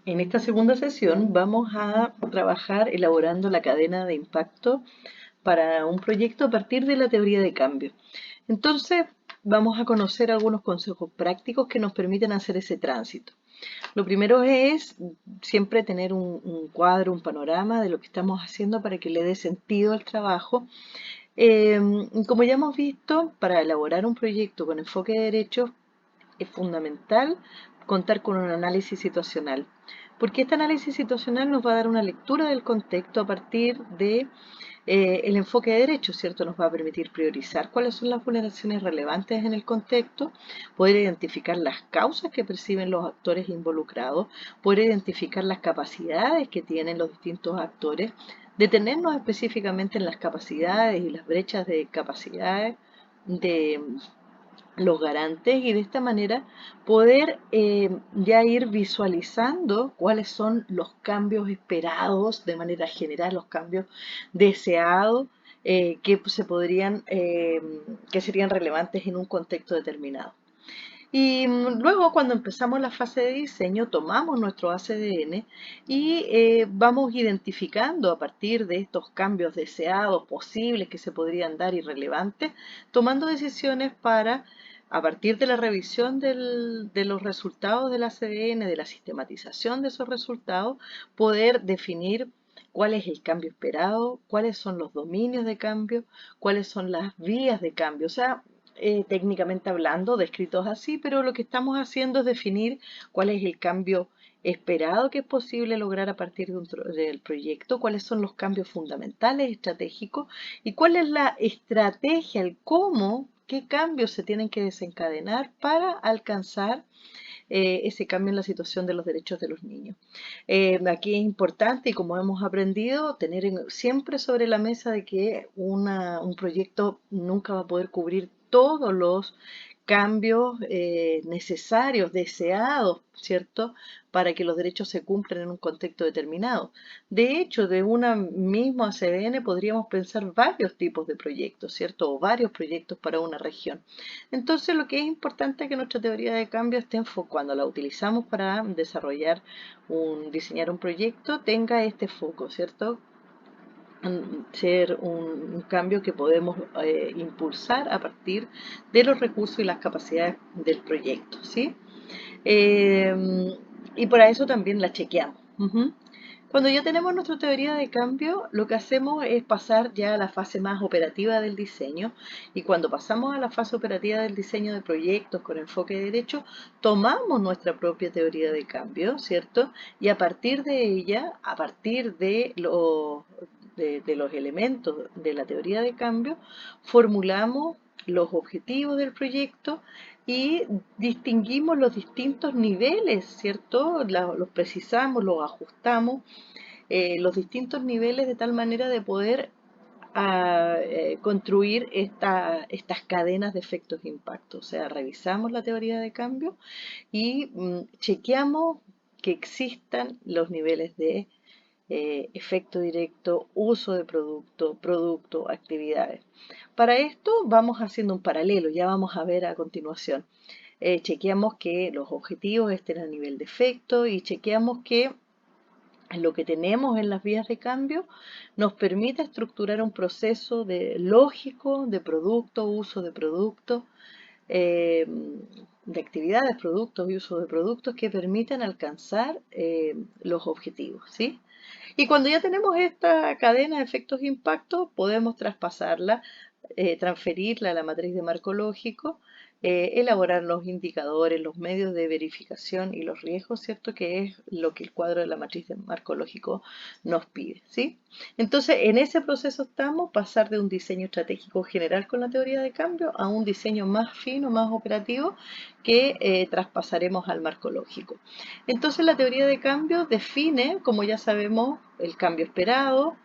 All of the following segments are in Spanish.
En esta segunda sesión vamos a trabajar elaborando la cadena de impacto para un proyecto a partir de la teoría de cambio. Entonces, vamos a conocer algunos consejos prácticos que nos permiten hacer ese tránsito. Lo primero es siempre tener un cuadro, un panorama de lo que estamos haciendo para que le dé sentido al trabajo. Como ya hemos visto, para elaborar un proyecto con enfoque de derechos es fundamental contar con un análisis situacional, porque este análisis situacional nos va a dar una lectura del contexto a partir de el enfoque de derechos, ¿cierto? Nos va a permitir priorizar cuáles son las vulneraciones relevantes en el contexto, poder identificar las causas que perciben los actores involucrados, poder identificar las capacidades que tienen los distintos actores, detenernos específicamente en las capacidades y las brechas de capacidades de los garantes y de esta manera poder ya ir visualizando cuáles son los cambios esperados de manera general, los cambios deseados que se podrían, que serían relevantes en un contexto determinado. Y luego cuando empezamos la fase de diseño, tomamos nuestro ACDN y vamos identificando a partir de estos cambios deseados, posibles que se podrían dar y relevantes, tomando decisiones para, a partir de la revisión de los resultados del ACDN, de la sistematización de esos resultados, poder definir cuál es el cambio esperado, cuáles son los dominios de cambio, cuáles son las vías de cambio. O sea, técnicamente hablando, descritos así, pero lo que estamos haciendo es definir cuál es el cambio esperado que es posible lograr a partir del proyecto, cuáles son los cambios fundamentales estratégicos y cuál es la estrategia, el cómo, qué cambios se tienen que desencadenar para alcanzar ese cambio en la situación de los derechos de los niños. Aquí es importante, y como hemos aprendido, tener siempre sobre la mesa de que un proyecto nunca va a poder cubrir todos los cambios necesarios, deseados, ¿cierto?, para que los derechos se cumplan en un contexto determinado. De hecho, de una misma ACBN podríamos pensar varios tipos de proyectos, ¿cierto?, o varios proyectos para una región. Entonces, lo que es importante es que nuestra teoría de cambio esté enfocada, cuando la utilizamos para desarrollar diseñar un proyecto, tenga este foco, ¿cierto? Ser un cambio que podemos impulsar a partir de los recursos y las capacidades del proyecto, ¿sí? Eh, y para eso también la chequeamos. Cuando ya tenemos nuestra teoría de cambio, lo que hacemos es pasar ya a la fase más operativa del diseño. Y cuando pasamos a la fase operativa del diseño de proyectos con enfoque de derecho, tomamos nuestra propia teoría de cambio, ¿cierto? Y a partir de ella, a partir de los elementos de la teoría de cambio, formulamos los objetivos del proyecto y distinguimos los distintos niveles, ¿cierto? Los precisamos, los ajustamos, los distintos niveles de tal manera de poder construir estas cadenas de efectos de impacto. O sea, revisamos la teoría de cambio y chequeamos que existan los niveles de efecto directo, uso de producto, actividades. Para esto vamos haciendo un paralelo, ya vamos a ver a continuación. Chequeamos que los objetivos estén a nivel de efecto y chequeamos que lo que tenemos en las vías de cambio nos permite estructurar un proceso lógico de producto, uso de producto, eh, de actividades, productos y uso de productos que permitan alcanzar los objetivos, ¿sí? Y cuando ya tenemos esta cadena de efectos de impacto, podemos traspasarla, transferirla a la matriz de marco lógico, elaborar los indicadores, los medios de verificación y los riesgos, ¿cierto? Que es lo que el cuadro de la matriz de marco lógico nos pide, ¿sí? Entonces, en ese proceso estamos, pasar de un diseño estratégico general con la teoría de cambio a un diseño más fino, más operativo, que traspasaremos al marco lógico. Entonces, la teoría de cambio define, como ya sabemos, el cambio esperado,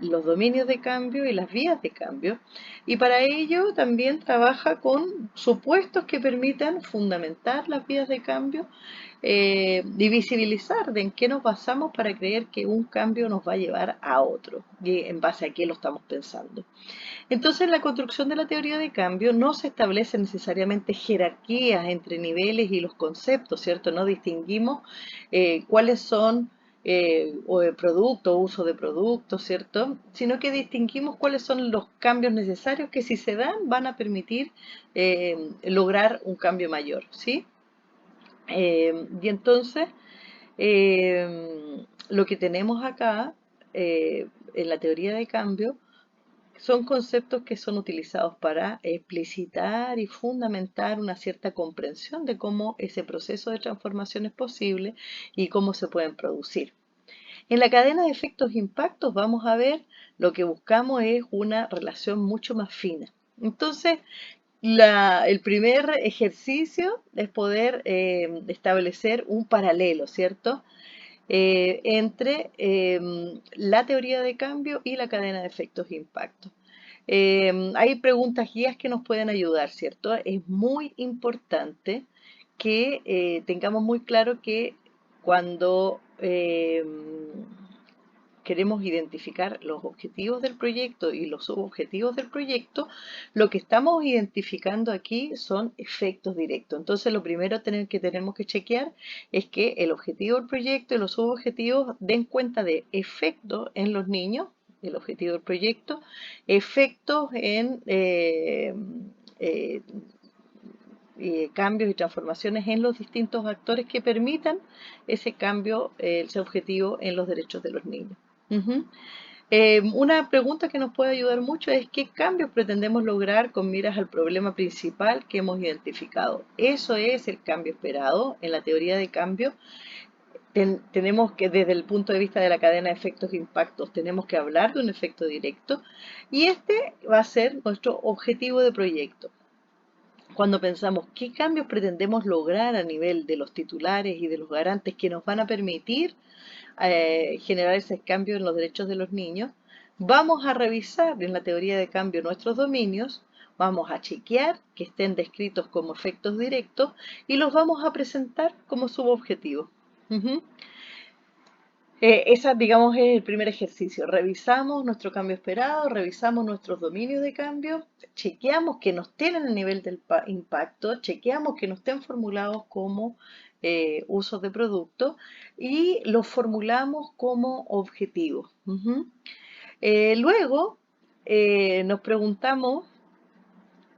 los dominios de cambio y las vías de cambio. Y para ello también trabaja con supuestos que permitan fundamentar las vías de cambio y visibilizar de en qué nos basamos para creer que un cambio nos va a llevar a otro y en base a qué lo estamos pensando. Entonces, en la construcción de la teoría de cambio no se establecen necesariamente jerarquías entre niveles y los conceptos, ¿cierto? No distinguimos cuáles son o de producto, uso de productos, ¿cierto? Sino que distinguimos cuáles son los cambios necesarios que si se dan van a permitir lograr un cambio mayor, ¿sí? Y entonces, lo que tenemos acá en la teoría de cambio son conceptos que son utilizados para explicitar y fundamentar una cierta comprensión de cómo ese proceso de transformación es posible y cómo se pueden producir. En la cadena de efectos e impactos vamos a ver lo que buscamos es una relación mucho más fina. Entonces, el primer ejercicio es poder establecer un paralelo, ¿cierto? Entre la teoría de cambio y la cadena de efectos e impactos. Hay preguntas guías que nos pueden ayudar, ¿cierto? Es muy importante que tengamos muy claro que cuando queremos identificar los objetivos del proyecto y los subobjetivos del proyecto, lo que estamos identificando aquí son efectos directos. Entonces, lo primero que tenemos que chequear es que el objetivo del proyecto y los subobjetivos den cuenta de efectos en los niños, el objetivo del proyecto, efectos en cambios y transformaciones en los distintos actores que permitan ese cambio, ese objetivo en los derechos de los niños. Ujú. Una pregunta que nos puede ayudar mucho es qué cambios pretendemos lograr con miras al problema principal que hemos identificado. Eso es el cambio esperado en la teoría de cambio. Tenemos que, desde el punto de vista de la cadena de efectos e impactos, tenemos que hablar de un efecto directo y este va a ser nuestro objetivo de proyecto. Cuando pensamos qué cambios pretendemos lograr a nivel de los titulares y de los garantes que nos van a permitir generar ese cambio en los derechos de los niños, vamos a revisar en la teoría de cambio nuestros dominios, vamos a chequear que estén descritos como efectos directos y los vamos a presentar como subobjetivos. Ujú. Esa, digamos, es el primer ejercicio. Revisamos nuestro cambio esperado, revisamos nuestros dominios de cambio, chequeamos que no estén en el nivel del impacto, chequeamos que no estén formulados como usos de producto y los formulamos como objetivos. Luego nos preguntamos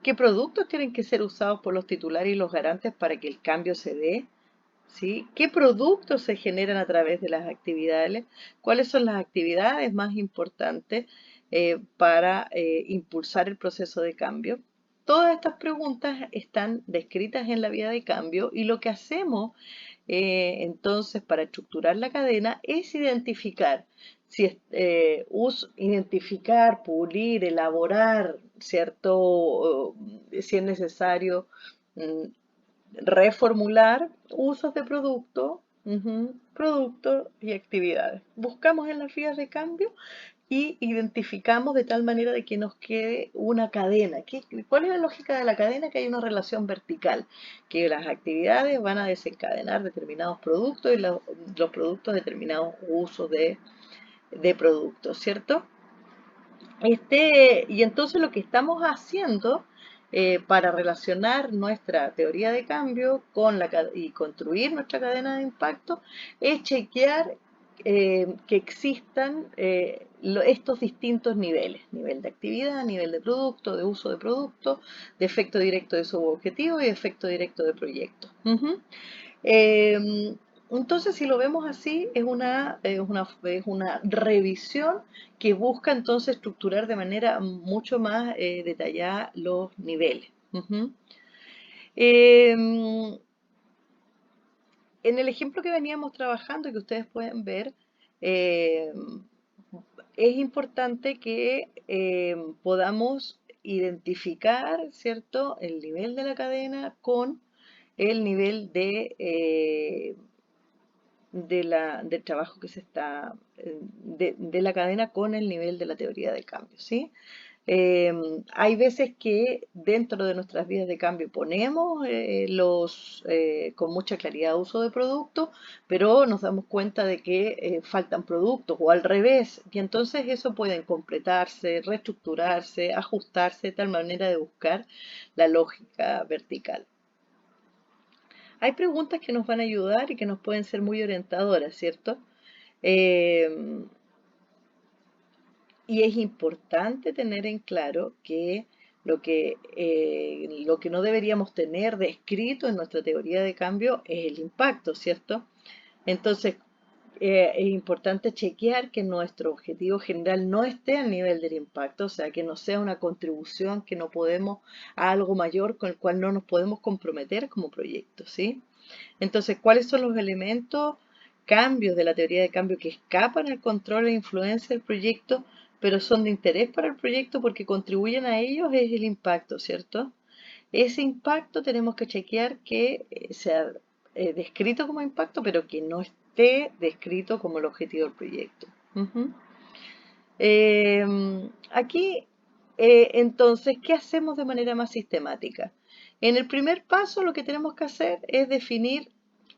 qué productos tienen que ser usados por los titulares y los garantes para que el cambio se dé. ¿Sí? ¿Qué productos se generan a través de las actividades? ¿Cuáles son las actividades más importantes para impulsar el proceso de cambio? Todas estas preguntas están descritas en la vía de cambio y lo que hacemos entonces para estructurar la cadena es identificar, identificar, pulir, elaborar, ¿cierto? Si es necesario mm, reformular usos de producto, productos y actividades. Buscamos en las vías de cambio y identificamos de tal manera de que nos quede una cadena. ¿Cuál es la lógica de la cadena? Que hay una relación vertical, que las actividades van a desencadenar determinados productos y los productos determinados usos de productos, ¿cierto? Y entonces lo que estamos haciendo para relacionar nuestra teoría de cambio y construir nuestra cadena de impacto es chequear que existan estos distintos niveles, nivel de actividad, nivel de producto, de uso de producto, de efecto directo de subobjetivo y efecto directo de proyecto. Entonces, si lo vemos así, es una revisión que busca entonces estructurar de manera mucho más detallada los niveles. Em, en el ejemplo que veníamos trabajando y que ustedes pueden ver, es importante que podamos identificar, ¿cierto?, el nivel de la cadena con el nivel del trabajo que se está, de la cadena con el nivel de la teoría de cambio, ¿sí? Eh, Hay veces que dentro de nuestras vías de cambio ponemos con mucha claridad uso de productos, pero nos damos cuenta de que faltan productos o al revés, y entonces eso puede completarse, reestructurarse, ajustarse de tal manera de buscar la lógica vertical. Hay preguntas que nos van a ayudar y que nos pueden ser muy orientadoras, ¿cierto? Eh, y es importante tener en claro que lo que no deberíamos tener descrito en nuestra teoría de cambio es el impacto, ¿cierto? Entonces, es importante chequear que nuestro objetivo general no esté al nivel del impacto, o sea, que no sea una contribución que no podemos, a algo mayor con el cual no nos podemos comprometer como proyecto, ¿sí? Entonces, ¿cuáles son los elementos, cambios de la teoría de cambio que escapan al control e influencia del proyecto, pero son de interés para el proyecto porque contribuyen a ellos? Es el impacto, ¿cierto? Ese impacto tenemos que chequear que sea descrito como impacto, pero que no esté descrito como el objetivo del proyecto. Ujú. Aquí, entonces, ¿qué hacemos de manera más sistemática? En el primer paso, lo que tenemos que hacer es definir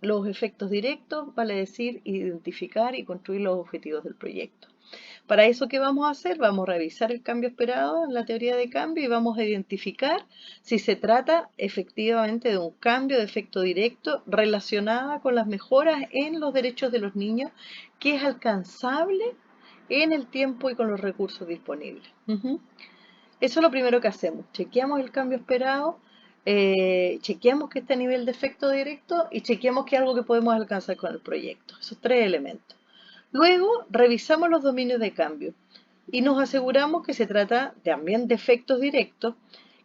los efectos directos, vale decir, identificar y construir los objetivos del proyecto. Para eso, ¿qué vamos a hacer? Vamos a revisar el cambio esperado en la teoría de cambio y vamos a identificar si se trata efectivamente de un cambio de efecto directo relacionado con las mejoras en los derechos de los niños que es alcanzable en el tiempo y con los recursos disponibles. Ujú. Eso es lo primero que hacemos. Chequeamos el cambio esperado, chequeamos que esté a nivel de efecto directo y chequeamos que es algo que podemos alcanzar con el proyecto. Esos tres elementos. Luego revisamos los dominios de cambio y nos aseguramos que se trata también de efectos directos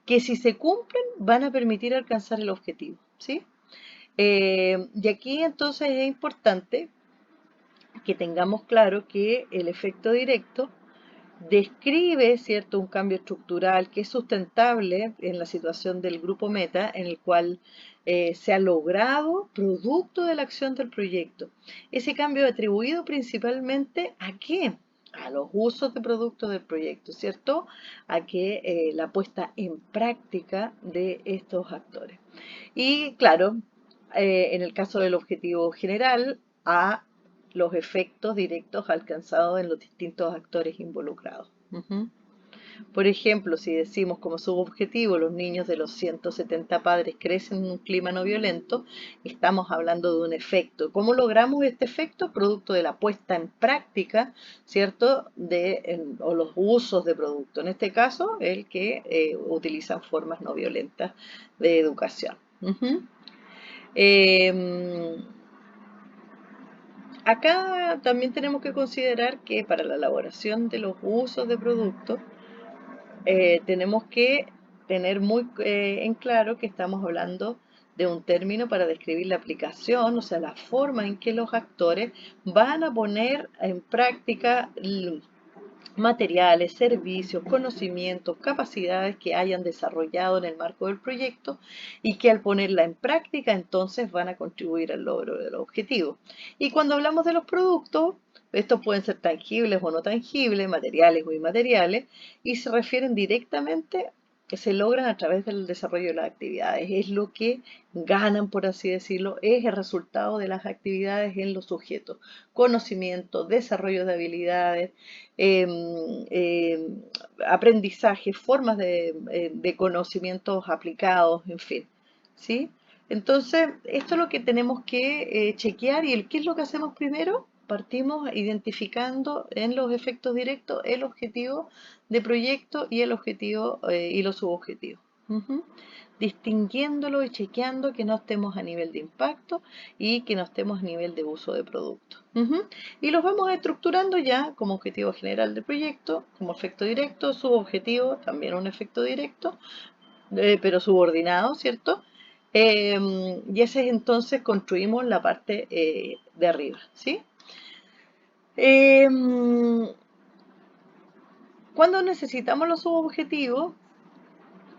que si se cumplen van a permitir alcanzar el objetivo, ¿sí? Y aquí entonces es importante que tengamos claro que el efecto directo describe, ¿cierto?, un cambio estructural que es sustentable en la situación del grupo meta, en el cual se ha logrado producto de la acción del proyecto. Ese cambio atribuido principalmente ¿a qué? A los usos de productos del proyecto, ¿cierto? A que la puesta en práctica de estos actores. Y claro, en el caso del objetivo general, a los efectos directos alcanzados en los distintos actores involucrados. Ujú. Por ejemplo, si decimos como subobjetivo los niños de los 170 padres crecen en un clima no violento, estamos hablando de un efecto. ¿Cómo logramos este efecto? Producto de la puesta en práctica, ¿cierto? O los usos de producto. En este caso, el que utilizan formas no violentas de educación. Ujú. Eh, Acá también tenemos que considerar que para la elaboración de los usos de productos tenemos que tener muy en claro que estamos hablando de un término para describir la aplicación, o sea, la forma en que los actores van a poner en práctica materiales, servicios, conocimientos, capacidades que hayan desarrollado en el marco del proyecto y que al ponerla en práctica entonces van a contribuir al logro del objetivo. Y cuando hablamos de los productos, estos pueden ser tangibles o no tangibles, materiales o inmateriales, y se refieren directamente que se logran a través del desarrollo de las actividades. Es lo que ganan, por así decirlo, es el resultado de las actividades en los sujetos. Conocimiento, desarrollo de habilidades, eh, eh, aprendizaje, formas de conocimientos aplicados, en fin, ¿sí? Entonces, esto es lo que tenemos que chequear y ¿qué es lo que hacemos primero? Partimos identificando en los efectos directos el objetivo de proyecto y el objetivo y los subobjetivos. Ujú. Distinguiéndolo y chequeando que no estemos a nivel de impacto y que no estemos a nivel de uso de producto. Ujú. Y los vamos estructurando ya como objetivo general del proyecto, como efecto directo, subobjetivo, también un efecto directo, pero subordinado, ¿cierto? Y ese es entonces construimos la parte de arriba, ¿sí? Cuando necesitamos los subobjetivos,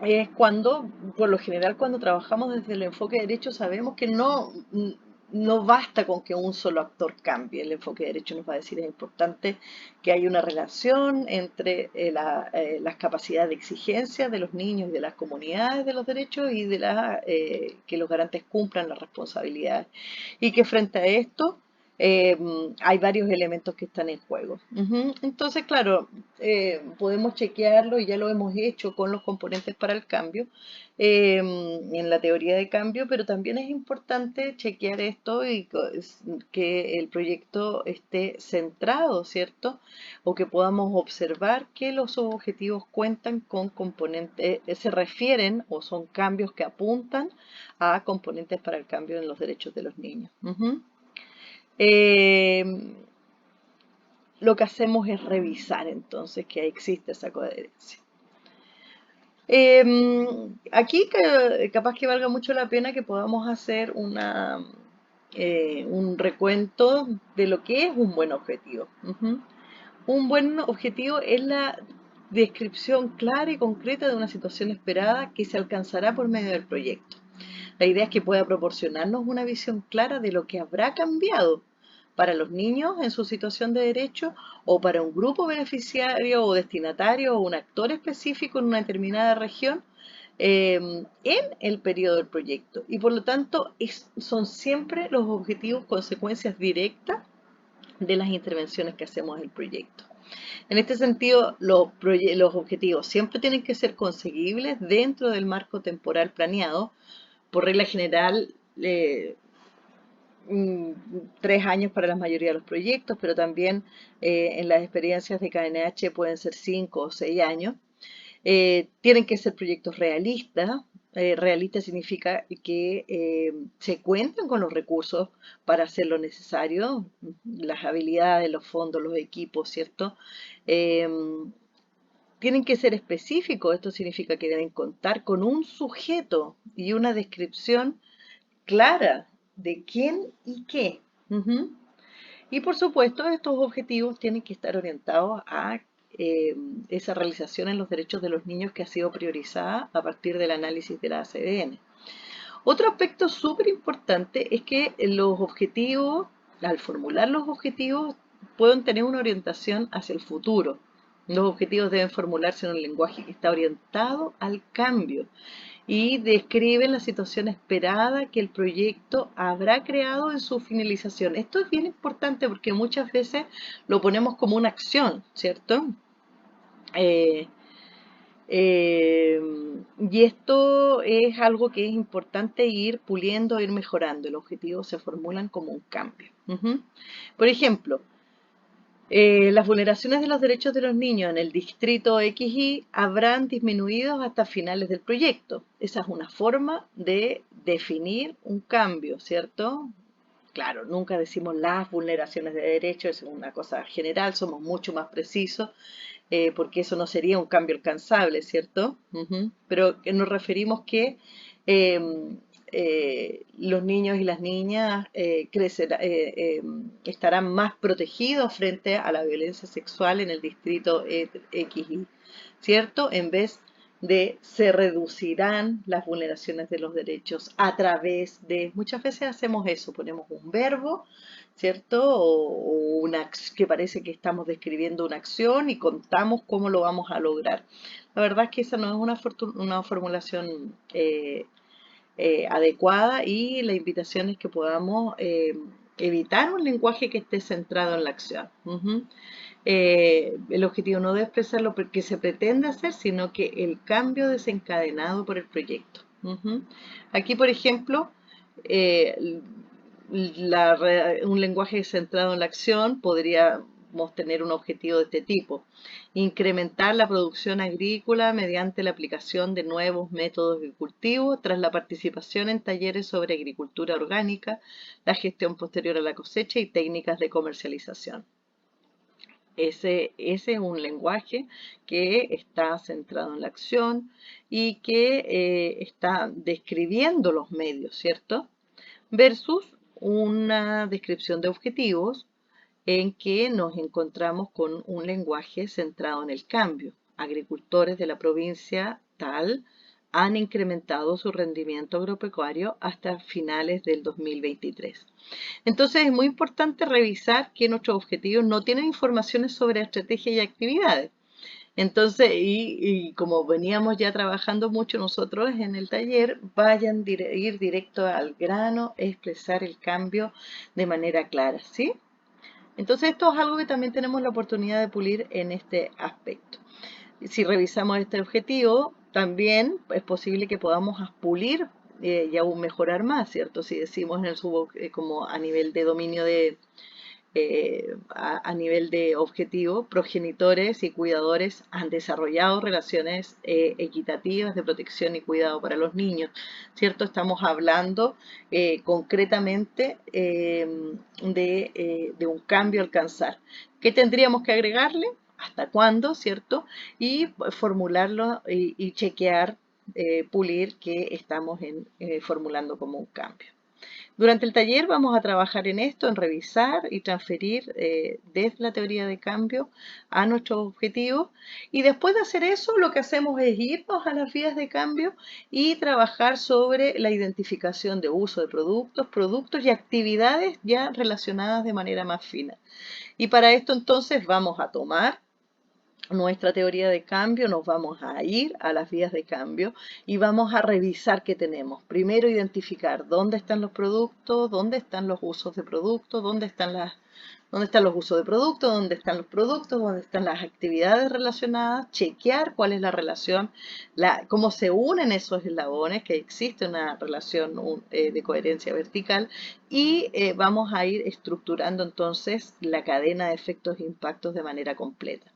es cuando, por lo general, cuando trabajamos desde el enfoque derecho, sabemos que no, no basta con que un solo actor cambie. El enfoque de derecho nos va a decir es importante que haya una relación entre las capacidades de exigencia de los niños y de las comunidades de los derechos y de que los garantes cumplan las responsabilidades. Y que frente a esto eh, hay varios elementos que están en juego. Ujú. Entonces, claro, podemos chequearlo y ya lo hemos hecho con los componentes para el cambio en la teoría de cambio, pero también es importante chequear esto y que el proyecto esté centrado, ¿cierto? O que podamos observar que los objetivos cuentan con componentes, se refieren o son cambios que apuntan a componentes para el cambio en los derechos de los niños. Ujú. Eh, lo que hacemos es revisar entonces que existe esa coherencia. Aquí capaz que valga mucho la pena que podamos hacer un recuento de lo que es un buen objetivo. Ujú. Un buen objetivo es la descripción clara y concreta de una situación esperada que se alcanzará por medio del proyecto. La idea es que pueda proporcionarnos una visión clara de lo que habrá cambiado para los niños en su situación de derecho o para un grupo beneficiario o destinatario o un actor específico en una determinada región en el periodo del proyecto. Y por lo tanto son siempre los objetivos consecuencias directas de las intervenciones que hacemos en el proyecto. En este sentido, los objetivos siempre tienen que ser conseguibles dentro del marco temporal planeado. Por regla general, 3 años para la mayoría de los proyectos, pero también en las experiencias de KNH pueden ser 5 o 6 años. Tienen que ser proyectos realistas. Realista significa que se cuentan con los recursos para hacer lo necesario, las habilidades, los fondos, los equipos, ¿cierto? Eh, Tienen que ser específicos. Esto significa que deben contar con un sujeto y una descripción clara de quién y qué. Ujú. Y por supuesto, estos objetivos tienen que estar orientados a esa realización en los derechos de los niños que ha sido priorizada a partir del análisis de la ACDN. Otro aspecto súper importante es que los objetivos, al formular los objetivos, pueden tener una orientación hacia el futuro. Los objetivos deben formularse en un lenguaje que está orientado al cambio y describen la situación esperada que el proyecto habrá creado en su finalización. Esto es bien importante porque muchas veces lo ponemos como una acción, ¿cierto? Eh, eh, y esto es algo que es importante ir puliendo, ir mejorando. Los objetivos se formulan como un cambio. Ujú. Por ejemplo, las vulneraciones de los derechos de los niños en el distrito XY habrán disminuido hasta finales del proyecto. Esa es una forma de definir un cambio, ¿cierto? Claro, nunca decimos las vulneraciones de derechos, es una cosa general, somos mucho más precisos, porque eso no sería un cambio alcanzable, ¿cierto? Ujú. Pero que nos referimos que eh, los niños y las niñas estarán más protegidos frente a la violencia sexual en el distrito XY, ¿cierto? En vez de se reducirán las vulneraciones de los derechos a través de, muchas veces hacemos eso, ponemos un verbo, ¿cierto? O que parece que estamos describiendo una acción y contamos cómo lo vamos a lograr. La verdad es que esa no es una formulación adecuada y la invitación es que podamos evitar un lenguaje que esté centrado en la acción. Ujú. El objetivo no debe expresar lo que se pretende hacer, sino que el cambio desencadenado por el proyecto. Ujú. Aquí, por ejemplo, eh, un lenguaje centrado en la acción podríamos tener un objetivo de este tipo. Incrementar la producción agrícola mediante la aplicación de nuevos métodos de cultivo tras la participación en talleres sobre agricultura orgánica, la gestión posterior a la cosecha y técnicas de comercialización. Ese es un lenguaje que está centrado en la acción y que está describiendo los medios, ¿cierto? Versus una descripción de objetivos en que nos encontramos con un lenguaje centrado en el cambio. Agricultores de la provincia tal han incrementado su rendimiento agropecuario hasta finales del 2023. Entonces es muy importante revisar que nuestros objetivos no tienen informaciones sobre estrategia y actividades. Entonces, y como veníamos ya trabajando mucho nosotros en el taller, ir directo al grano, expresar el cambio de manera clara, ¿sí? Entonces esto es algo que también tenemos la oportunidad de pulir en este aspecto. Si revisamos este objetivo, también es posible que podamos pulir y aún mejorar más, ¿cierto? Si decimos en el como a nivel de dominio a nivel de objetivo, progenitores y cuidadores han desarrollado relaciones equitativas de protección y cuidado para los niños, ¿cierto? Estamos hablando concretamente de un cambio a alcanzar. ¿Qué tendríamos que agregarle? ¿Hasta cuándo? ¿Cierto? Y formularlo y chequear, pulir que estamos formulando como un cambio. Durante el taller vamos a trabajar en esto, en revisar y transferir desde la teoría de cambio a nuestros objetivos. Y después de hacer eso, lo que hacemos es irnos a las vías de cambio y trabajar sobre la identificación de uso de productos y actividades ya relacionadas de manera más fina. Y para esto entonces vamos a tomar nuestra teoría de cambio, nos vamos a ir a las vías de cambio y vamos a revisar qué tenemos. Primero identificar dónde están los productos, dónde están los usos de productos, dónde están los usos de productos, dónde están los productos, dónde están las actividades relacionadas, chequear cuál es la relación, cómo se unen esos eslabones, que existe una relación de coherencia vertical y vamos a ir estructurando entonces la cadena de efectos e impactos de manera completa.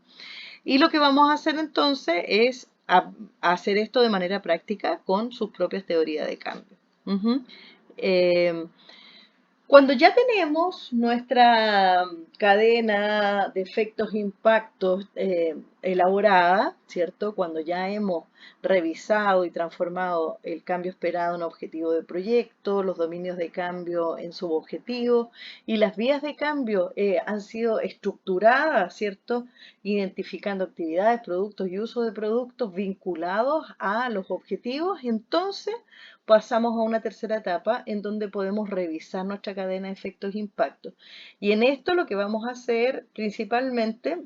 Y lo que vamos a hacer entonces es hacer esto de manera práctica con sus propias teorías de cambio. Eh, Cuando ya tenemos nuestra cadena de efectos e impactos elaborada, ¿cierto? Cuando ya hemos revisado y transformado el cambio esperado en objetivo de proyecto, los dominios de cambio en subobjetivos y las vías de cambio han sido estructuradas, ¿cierto? Identificando actividades, productos y uso de productos vinculados a los objetivos, entonces pasamos a una tercera etapa en donde podemos revisar nuestra cadena de efectos e impactos. Y en esto lo que vamos a hacer principalmente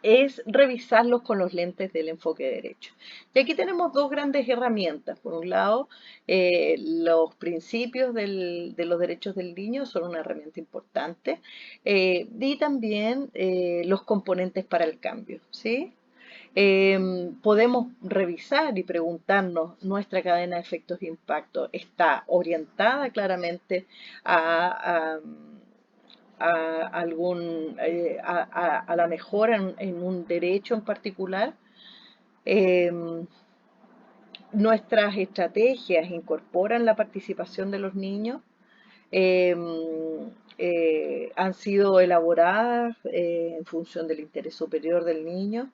es revisarlos con los lentes del enfoque derecho. Y aquí tenemos dos grandes herramientas. Por un lado, los principios de los derechos del niño son una herramienta importante y también los componentes para el cambio, ¿sí? Podemos revisar y preguntarnos, ¿nuestra cadena de efectos e impactos está orientada claramente a la mejora en un derecho en particular? Nuestras estrategias incorporan la participación de los niños, han sido elaboradas en función del interés superior del niño,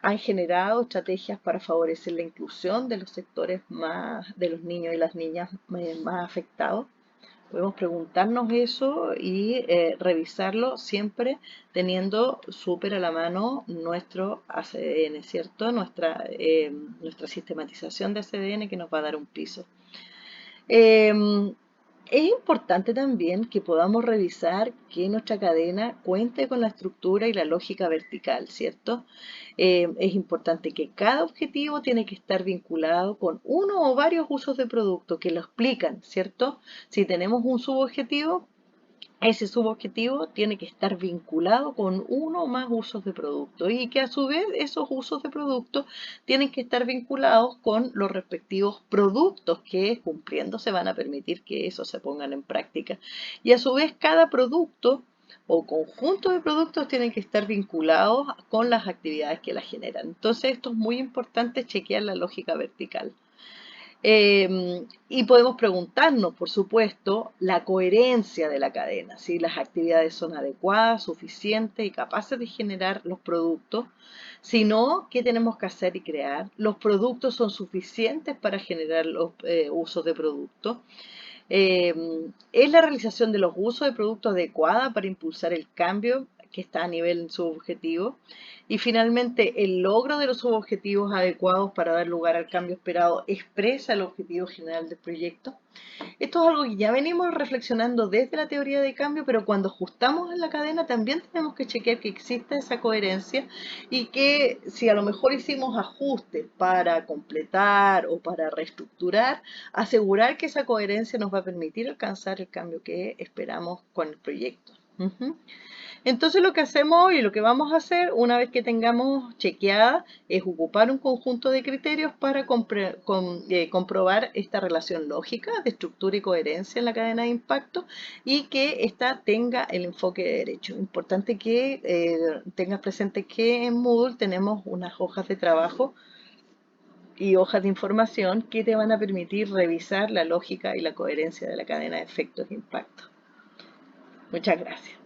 han generado estrategias para favorecer la inclusión de los sectores de los niños y las niñas más afectados. Podemos preguntarnos eso y revisarlo siempre teniendo súper a la mano nuestro ACDN, ¿cierto? Nuestra sistematización de ACDN que nos va a dar un piso. Es importante también que podamos revisar que nuestra cadena cuente con la estructura y la lógica vertical, ¿cierto? Es importante que cada objetivo tiene que estar vinculado con uno o varios usos de producto que lo explican, ¿cierto? Si tenemos un subobjetivo, ese subobjetivo tiene que estar vinculado con uno o más usos de producto y que a su vez esos usos de producto tienen que estar vinculados con los respectivos productos que cumpliendo se van a permitir que esos se pongan en práctica. Y a su vez cada producto o conjunto de productos tienen que estar vinculados con las actividades que las generan. Entonces esto es muy importante chequear la lógica vertical. Y podemos preguntarnos, por supuesto, la coherencia de la cadena, si las actividades son adecuadas, suficientes y capaces de generar los productos. Si no, ¿qué tenemos que hacer y crear? ¿Los productos son suficientes para generar los usos de productos? ¿Es la realización de los usos de productos adecuada para impulsar el cambio que está a nivel subobjetivo. Y finalmente, el logro de los subobjetivos adecuados para dar lugar al cambio esperado expresa el objetivo general del proyecto. Esto es algo que ya venimos reflexionando desde la teoría de cambio, pero cuando ajustamos en la cadena también tenemos que chequear que exista esa coherencia y que si a lo mejor hicimos ajustes para completar o para reestructurar, asegurar que esa coherencia nos va a permitir alcanzar el cambio que esperamos con el proyecto. Entonces lo que hacemos y lo que vamos a hacer una vez que tengamos chequeada es ocupar un conjunto de criterios para comprobar esta relación lógica de estructura y coherencia en la cadena de impacto y que ésta tenga el enfoque de derecho. Importante que tengas presente que en Moodle tenemos unas hojas de trabajo y hojas de información que te van a permitir revisar la lógica y la coherencia de la cadena de efectos de impacto. Muchas gracias.